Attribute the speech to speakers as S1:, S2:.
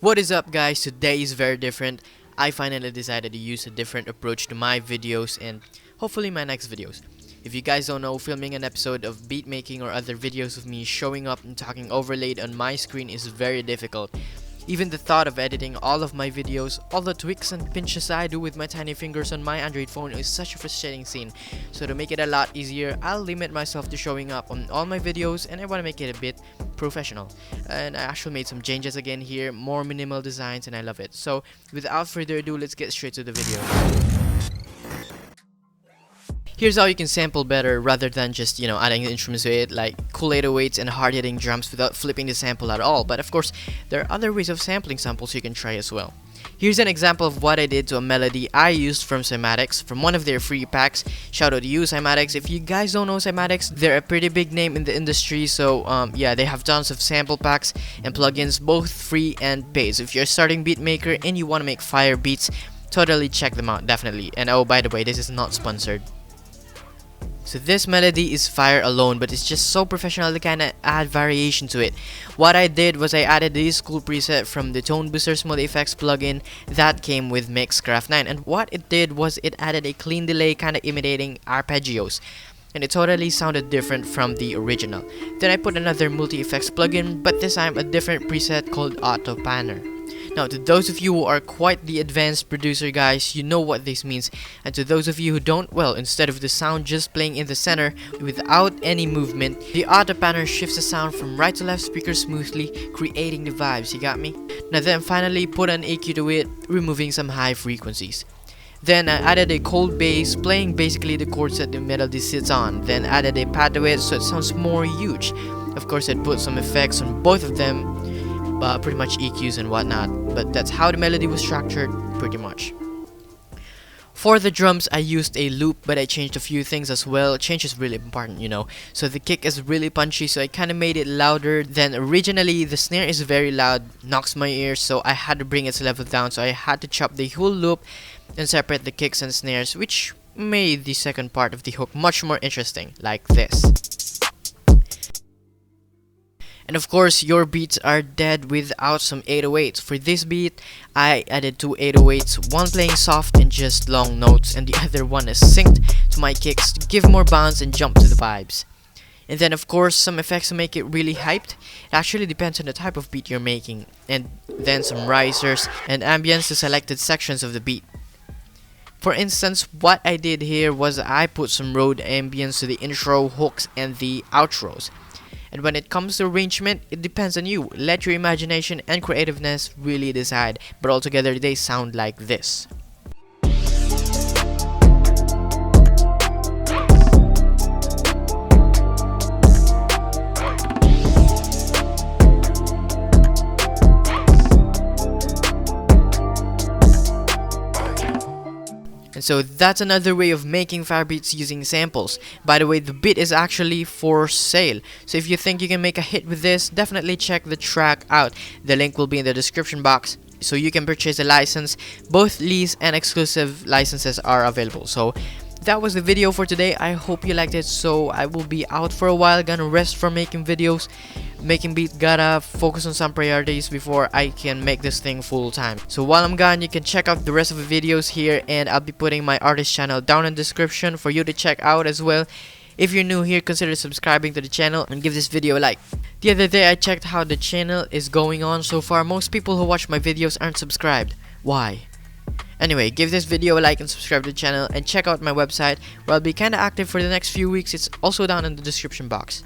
S1: What is up, guys? Today is very different. I finally decided to use a different approach to my videos and hopefully my next videos. If you guys don't know, filming an episode of beat making or other videos of me showing up and talking overlaid on my screen is very difficult. Even the thought of editing all of my videos, all the tweaks and pinches I do with my tiny fingers on my Android phone is such a frustrating scene. So to make it a lot easier, I'll limit myself to showing up on all my videos, and I want to make it a bit professional. And I actually made some changes again here, more minimal designs, and I love it. So without further ado, let's get straight to the video. Here's how you can sample better rather than just, adding instruments to it, like cool 808s and hard-hitting drums without flipping the sample at all. But of course, there are other ways of sampling samples you can try as well. Here's an example of what I did to a melody I used from Cymatics, from one of their free packs. Shout out to you, Cymatics. If you guys don't know Cymatics, they're a pretty big name in the industry, so yeah, they have tons of sample packs and plugins, both free and paid. So if you're a starting beat maker and you want to make fire beats, totally check them out, definitely. And oh, by the way, this is not sponsored. So this melody is fire alone, but it's just so professional to kinda add variation to it. What I did was I added this cool preset from the Tone Booster Smooth Effects plugin that came with Mixcraft 9, and what it did was it added a clean delay kinda imitating arpeggios, and it totally sounded different from the original. Then I put another multi-effects plugin, but this time a different preset called Auto Panner. Now, to those of you who are quite the advanced producer guys, you know what this means. And to those of you who don't, well, instead of the sound just playing in the center without any movement, the auto panner shifts the sound from right to left speaker smoothly, creating the vibes, you got me? Now then finally put an EQ to it, removing some high frequencies. Then I added a cold bass, playing basically the chords that the melody sits on. Then added a pad to it so it sounds more huge. Of course, I'd put some effects on both of them, pretty much EQs and whatnot, but that's how the melody was structured, pretty much. For the drums, I used a loop, but I changed a few things as well. Change is really important, So the kick is really punchy, so I kind of made it louder than originally. The snare is very loud, knocks my ears, so I had to bring its level down. So I had to chop the whole loop and separate the kicks and snares, which made the second part of the hook much more interesting, like this. And of course, your beats are dead without some 808s. For this beat, I added two 808s, one playing soft and just long notes, and the other one is synced to my kicks to give more bounce and jump to the vibes. And then of course, some effects to make it really hyped. It actually depends on the type of beat you're making. And then some risers and ambience to selected sections of the beat. For instance, what I did here was I put some Rode ambience to the intro, hooks, and the outros. And when it comes to arrangement, it depends on you. Let your imagination and creativeness really decide. But altogether, they sound like this. And so that's another way of making fire beats using samples. By the way, the beat is actually for sale. So if you think you can make a hit with this, definitely check the track out. The link will be in the description box so you can purchase a license. Both lease and exclusive licenses are available. So that was the video for today. I hope you liked it. So I will be out for a while, gonna rest from making videos. Making beats, gotta focus on some priorities before I can make this thing full time. So while I'm gone, you can check out the rest of the videos here, and I'll be putting my artist channel down in the description for you to check out as well. If you're new here, consider subscribing to the channel and give this video a like. The other day I checked how the channel is going on so far. Most people who watch my videos aren't subscribed. Why? Anyway, give this video a like and subscribe to the channel, and check out my website where I'll be kinda active for the next few weeks. It's also down in the description box.